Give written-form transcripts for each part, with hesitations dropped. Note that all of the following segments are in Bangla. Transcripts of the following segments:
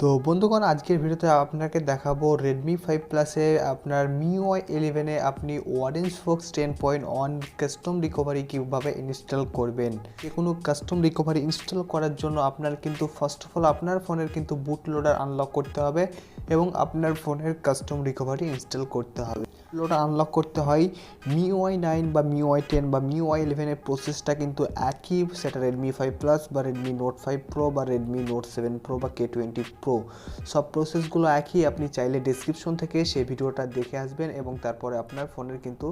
তো বন্ধুগণ, আজকের ভিডিওতে আপনাকে দেখাবো Redmi 5 প্লাসে আপনার MIUI 11 এ আপনি Orange Fox 10.1 কাস্টম রিকভারি কীভাবে ইনস্টল করবেন। যে কোনো কাস্টম রিকভারি ইনস্টল করার জন্য আপনার কিন্তু ফার্স্ট অফ অল আপনার ফোনের কিন্তু বুট লোডার আনলক করতে হবে এবং আপনার ফোনের কাস্টম রিকভারি ইনস্টল করতে হবে। লোডার আনলক করতে হয় MIUI 9 বা MIUI 10 বা MIUI 11 এর প্রসেসটা কিন্তু একই, সেটা Redmi 5 প্লাস বা Redmi Note 5 Pro বা Redmi Note 7 Pro বা K20 Pro, সব প্রসেসগুলো একই। আপনি চাইলে ডেসক্রিপশন থেকে সেই ভিডিওটা দেখে আসবেন এবং তারপরে আপনার ফোনের কিন্তু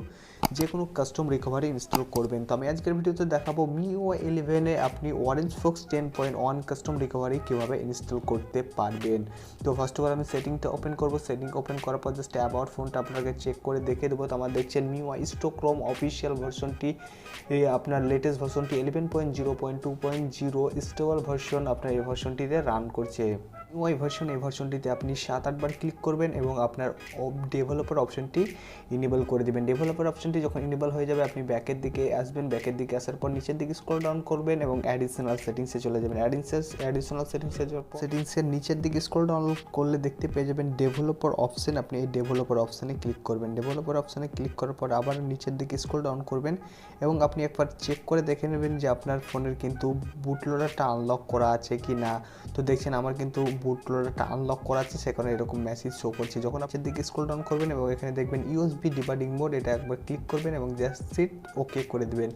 যে কোনো কাস্টম রিকভারি ইনস্টল করবেন। তো আমি আজকের ভিডিওতে দেখাবো MIUI 11 এ আপনি Orange Fox 10.1 কাস্টম রিকভারি কীভাবে ইনস্টল করতে পারবেন। তো ফার্স্ট অফ অল আমি সেটিংটা ওপেন করব। সেটিং ওপেন করার পর জাস্ট অ্যাবাউট ফোনটা আপনাকে চেক করে দেখে দেবো। তো আমার দেখছেন MIUI স্টোক্রোম অফিসিয়াল ভার্সনটি, আপনার লেটেস্ট ভার্সনটি 11.0.2.0 স্টেবল ভার্সন আপনার এই ভার্সনটিতে রান করছে। MIUI ভার্সন, এই ভার্সনটিতে আপনি 7-8 বার ক্লিক করবেন এবং আপনার ডেভেলপার অপশনটি ইনেবল করে দেবেন। ডেভেলপার অপশনটি যখন ইনেবল হয়ে যাবে আপনি ব্যাকের দিকে আসবেন। ব্যাকের দিকে আসার পর নিচের দিকে স্ক্রল ডাউন করবেন এবং অ্যাডিশনাল সেটিংসে চলে যাবেন। অ্যাডিশনাল সেটিংসের নিচের দিকে স্ক্রল ডাউন করলে দেখতে পেয়ে যাবেন ডেভেলপার অপশন। আপনি এই ডেভেলপার অপশানে ক্লিক করবেন। ডেভেলপার অপশানে ক্লিক করার পর আবার নিচের দিকে স্ক্রল ডাউন করবেন এবং আপনি একবার চেক করে দেখে নেবেন যে আপনার ফোনের কিন্তু বুট লোডারটা আনলক করা আছে কি না। তো দেখছেন আমার কিন্তু বুট লোডারটা আনলক করা আছে, সেখানে এরকম মেসেজ শো করছে। যখন আপনি দিকে স্ক্রল ডাউন করবেন এবং এখানে দেখবেন USB ডিবাডিং মোড, এটা একবার ক্লিক করবেন এবং জাস্ট সিট ওকে করে দেবেন।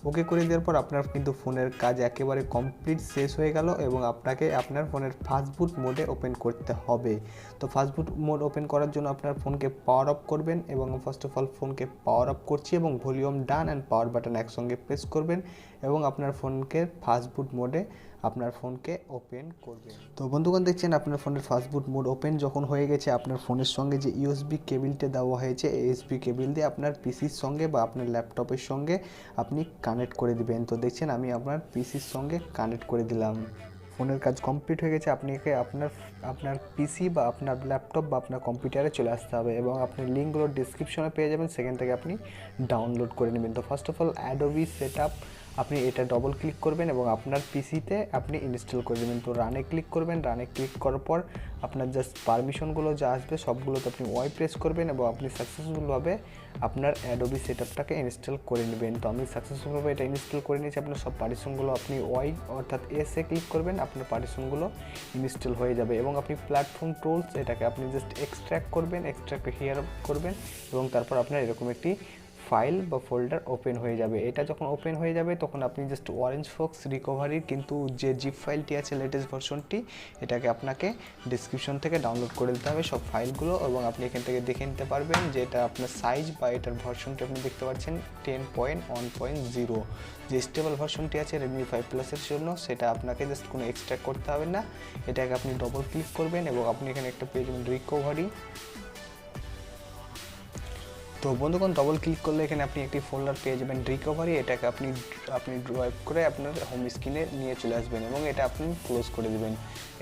ওকে করে দেওয়ার পর আপনার কিন্তু ফোনের কাজ একেবারে কমপ্লিট শেষ হয়ে গেল এবং আপনাকে আপনার ফোনের ফাস্টবুট মোডে ওপেন করতে হবে। তো ফাস্টবুট মোড ওপেন করার জন্য আপনার ফোনকে পাওয়ার অফ করবেন এবং ফার্স্ট অফ অল ফোনকে পাওয়ার অফ করছি এবং volume down and power button একসঙ্গে প্রেস করবেন এবং আপনার ফোনকে ফাস্টবুট মোডে আপনার ফোনকে ওপেন করবেন। তো বন্ধুগণ, দেখছেন আপনার ফোনের ফাস্টবুট মোড ওপেন যখন হয়ে গেছে, আপনার ফোনের সঙ্গে যে USB কেবিলটা দেওয়া হয়েছে এই USB কেবিল দিয়ে আপনার পিসির সঙ্গে বা আপনার ল্যাপটপের সঙ্গে আপনি কানেক্ট করে দিবেন। তো দেখছেন আমি আপনার পিসির সঙ্গে কানেক্ট করে দিলাম। ফোনের কাজ কমপ্লিট হয়ে গেছে। আপনাকে আপনার পিসি বা আপনার ল্যাপটপ বা আপনার কম্পিউটারে চলে আসতে হবে এবং আপনি লিঙ্কগুলো ডিসক্রিপশনে পেয়ে যাবেন, সেখান থেকে আপনি ডাউনলোড করে নেবেন। তো first of all Adobe setup, আপনি এটা ডবল ক্লিক করবেন এবং আপনার পিসিতে আপনি ইনস্টল করে দেবেন। তো রানে ক্লিক করবেন। রানে ক্লিক করার পর আপনার জাস্ট পারমিশনগুলো যা আসবে সবগুলোতে আপনি ওয়াই প্রেস করবেন এবং আপনি সাকসেসফুলভাবে আপনার অ্যাডোবি সেটআপটাকে ইনস্টল করে নেবেন। তো আমি সাকসেসফুলভাবে এটা ইনস্টল করে নিয়েছি। আপনার সব পার্টিশনগুলো আপনি ওয়াই অর্থাৎ এসে ক্লিক করবেন, আপনার পার্টিশনগুলো ইনস্টল হয়ে যাবে এবং আপনি প্ল্যাটফর্ম টুলস এটাকে আপনি জাস্ট এক্সট্র্যাক্ট করবেন, এক্সট্র্যাক্ট হিয়ার করবেন এবং তারপর আপনার এরকম একটি ফাইল বা ফোল্ডার ওপেন হয়ে যাবে। এটা যখন ওপেন হয়ে যাবে তখন আপনি জাস্ট অরেঞ্জ ফক্স রিকভারির কিন্তু যে জিপ ফাইলটি আছে লেটেস্ট ভার্সনটি, এটাকে আপনাকে ডিসক্রিপশন থেকে ডাউনলোড করে দিতে হবে সব ফাইলগুলো এবং আপনি এখান থেকে দেখে নিতে পারবেন যে এটা আপনার সাইজ বা এটার ভার্সনটি আপনি দেখতে পাচ্ছেন 10.1.0। যে স্টেবল ভার্সনটি আছে Redmi 5 প্লাসের জন্য, সেটা আপনাকে জাস্ট কোনো এক্সট্রাক্ট করতে হবে না। এটাকে আপনি ডবল ক্লিক করবেন এবং আপনি এখানে একটা পেয়ে যাবেন রিকভারি। তো বন্ধুগণ, ডবল ক্লিক করলে এখানে আপনি একটি ফোল্ডার পেয়ে যাবেন রিকভারি। এটাকে আপনি ড্রাইভ করে আপনার হোম স্ক্রিনে নিয়ে চলে আসবেন এবং এটা আপনি ক্লোজ করে দেবেন।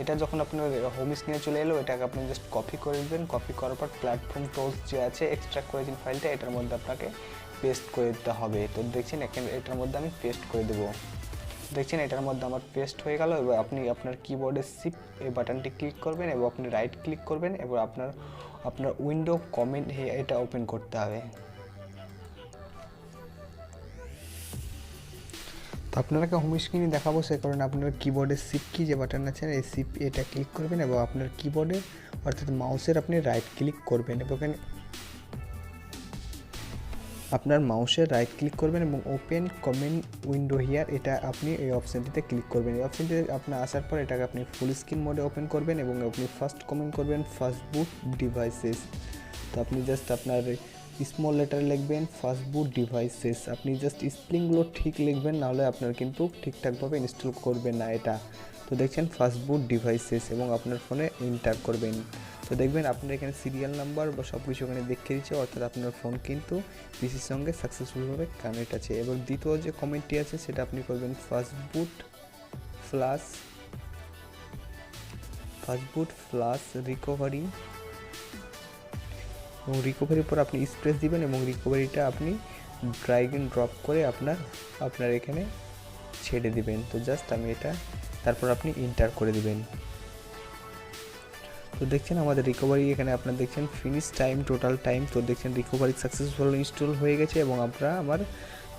এটা যখন আপনার হোম স্ক্রিনে চলে এলো এটাকে আপনি জাস্ট কপি করে দেবেন। কপি করার পর প্ল্যাটফর্ম টুলস যে আছে এক্সট্রাক্ট করেছেন ফাইলটা, এটার মধ্যে আপনাকে পেস্ট করে দিতে হবে। তো দেখছেন এখানে এটার মধ্যে আমি পেস্ট করে দেবো। দেখছেন এটার মধ্যে আমার পেস্ট হয়ে গেল। এবার আপনি আপনার কিবোর্ডে শিফট এই বাটনটি ক্লিক করবেন এবং আপনি রাইট ক্লিক করবেন এবং আপনার উইন্ডো কমেন্ট এটা ওপেন করতে হবে। তো আপনাকে হোম স্ক্রিনে দেখাবো, সে কারণে আপনার কিবোর্ডের শিফট কি যে বাটন আছে এই শিফট এটা ক্লিক করবেন এবং আপনার কিবোর্ডে অর্থাৎ মাউসের আপনি রাইট ক্লিক করবেন এবং আপনার মাউসের রাইট ক্লিক করবেন এবং ওপেন কমেন্ট উইন্ডো হিয়ার এটা আপনি এই অপশানটিতে ক্লিক করবেন। এই অপশানটিতে আপনার আসার পর এটাকে আপনি ফুল স্ক্রিন মোডে ওপেন করবেন এবং আপনি ফার্স্ট কমেন্ট করবেন ফাস্টবুট ডিভাইসেস। তো আপনি জাস্ট আপনার স্মল লেটারে লিখবেন ফাস্টবুট ডিভাইসেস। আপনি জাস্ট স্পেলিংগুলো ঠিক লিখবেন, নাহলে আপনার কিন্তু ঠিকঠাকভাবে ইনস্টল করবে না এটা। তো দেখছেন ফাস্টবুট ডিভাইসেস এবং আপনার ফোনে এন্টার করবেন। তো দেখবেন আপনার এখানে সিরিয়াল নাম্বার বা সব কিছু এখানে দেখিয়ে দিচ্ছে, অর্থাৎ আপনার ফোন কিন্তু পিসির সঙ্গে সাকসেসফুলভাবে কানেক্ট আছে। এবং দ্বিতীয় যে কমেন্টটি আছে সেটা আপনি করবেন ফাস্টবুট ফ্লাশ রিকভারি এবং রিকভারির পর আপনি স্পেস দিবেন এবং রিকভারিটা আপনি ড্র্যাগ এন্ড ড্রপ করে আপনার এখানে ছেড়ে দিবেন। তো জাস্ট আমি এটা তারপর আপনি এন্টার করে দিবেন। তো দেখছেন আমাদের রিকভারি এখানে আপনারা দেখছেন ফিনিশ টাইম, টোটাল টাইম। তো দেখছেন রিকভারি সাকসেসফুল ইনস্টল হয়ে গেছে এবং আমরা আমার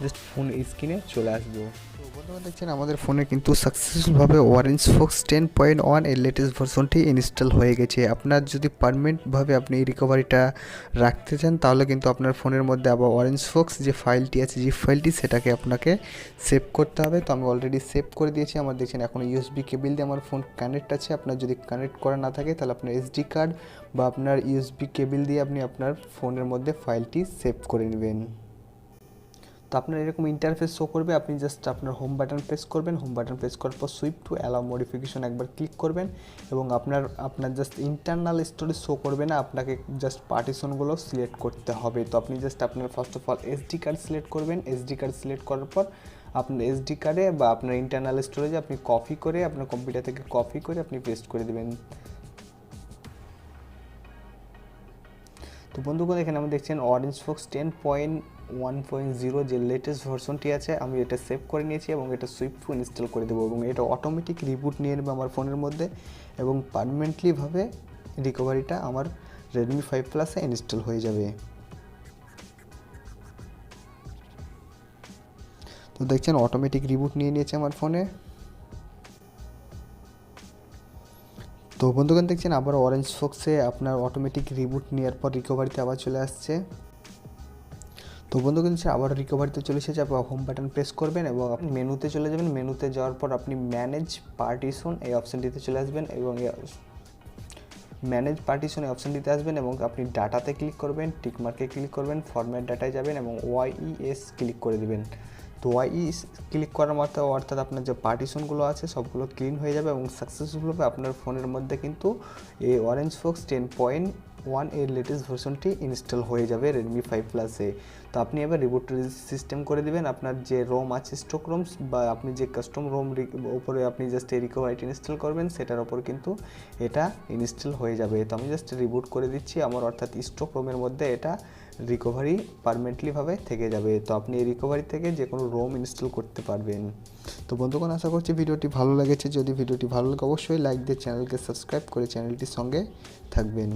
জাস্ট ফোন স্ক্রিনে চলে আসবো। তো বন্ধুরা দেখছেন আমাদের ফোনে কিন্তু সাকসেসফুলভাবে অরেঞ্জ ফক্স 10.1 এর লেটেস্ট ভার্সনটি ইনস্টল হয়ে গেছে। আপনার যদি পারমানেন্টভাবে আপনি এই রিকভারিটা রাখতে চান তাহলে কিন্তু আপনার ফোনের মধ্যে আবার অরেঞ্জ ফক্স যে ফাইলটি আছে, জিপ ফাইলটি, সেটাকে আপনাকে সেভ করতে হবে। তো আমি অলরেডি সেভ করে দিয়েছি। আমার দেখছেন এখন ইউএসবি কেবল দিয়ে আমার ফোন কানেক্ট আছে। আপনার যদি কানেক্ট করা না থাকে তাহলে আপনার এসডি কার্ড বা আপনার ইউএসবি কেবল দিয়ে আপনি আপনার ফোনের মধ্যে ফাইলটি সেভ করে নেবেন। তো আপনার এরকম ইন্টারফেস শো করবে, আপনি জাস্ট আপনার হোম বাটন প্রেস করবেন। হোম বাটন প্রেস করার পর সুইপ টু অ্যালাউ মডিফিকেশন একবার ক্লিক করবেন এবং আপনার জাস্ট ইন্টারনাল স্টোরেজ শো করবে না, আপনাকে জাস্ট পার্টিশনগুলো সিলেক্ট করতে হবে। তো আপনি জাস্ট আপনার first of all SD card select করবেন। এসডি কার্ড সিলেক্ট করার পর আপনার এসডি কার্ডে বা আপনার ইন্টারনাল স্টোরেজে আপনি কপি করে আপনার কম্পিউটার থেকে কপি করে আপনি পেস্ট করে দেবেন। তো বন্ধুগণ এখানে আমি দেখছেন অরেঞ্জ ফক্স 10.1.0 যে লেটেস্ট ভার্সনটি আছে আমি এটা সেভ করে নিয়েছি এবং এটা সুইপ টু ইনস্টল করে দেবো এবং এটা অটোমেটিক রিবুট নিয়ে নেবে আমার ফোনের মধ্যে এবং পারমানেন্টলিভাবে রিকভারিটা আমার রেডমি 5 প্লাসে ইনস্টল হয়ে যাবে। তো দেখছেন অটোমেটিক রিবুট নিয়ে নিয়েছে আমার ফোনে। তো বন্ধুগণ দেখছেন আবার অরেঞ্জ ফক্সে আপনার অটোমেটিক রিবুট নেওয়ার পর রিকভারিতে আবার চলে আসছে। তো বন্ধুগণ আবার রিকভারিতে চলে এসেছে, আপনার হোম বাটন প্রেস করবেন এবং আপনি মেনুতে চলে যাবেন। মেনুতে যাওয়ার পর আপনি ম্যানেজ পার্টিশন এই অপশানটিতে চলে আসবেন এবং ম্যানেজ পার্টিশন এই অপশানটিতে আসবেন এবং আপনি ডাটাতে ক্লিক করবেন, টিকমার্কে ক্লিক করবেন, ফরম্যাট ডাটায় যাবেন এবং ওয়াইইএস ক্লিক করে দেবেন। তো ওয়াইইএস ক্লিক করার মতো অর্থাৎ আপনার যে পার্টিশনগুলো আছে সবগুলো ক্লিন হয়ে যাবে এবং সাকসেসফুলভাবে আপনার ফোনের মধ্যে কিন্তু এই অরেঞ্জ ফক্স 10.1 এর লেটেস্ট ভার্সনটি ইনস্টল হয়ে যাবে রেডমি 5 প্লাসে। তো আপনি এবার রিবুট সিস্টেম করে দেবেন। আপনার যে রোম আছে স্টক রোমস বা আপনি যে কাস্টম রোম উপরে আপনি জাস্ট এই রিকভারিটি ইনস্টল করবেন সেটার ওপর কিন্তু এটা ইনস্টল হয়ে যাবে। তো আমি জাস্ট রিবুট করে দিচ্ছি আমার অর্থাৎ স্টক রোমের মধ্যে এটা রিকভারি পারমানেন্টলিভাবে থেকে যাবে। তো আপনি এই রিকভারি থেকে যে কোনো রোম ইনস্টল করতে পারবেন। তো বন্ধুগণ আশা করছি ভিডিওটি ভালো লেগেছে। যদি ভিডিওটি ভালো লাগে অবশ্যই লাইক দিয়ে চ্যানেলকে সাবস্ক্রাইব করে চ্যানেলটির সঙ্গে থাকবেন।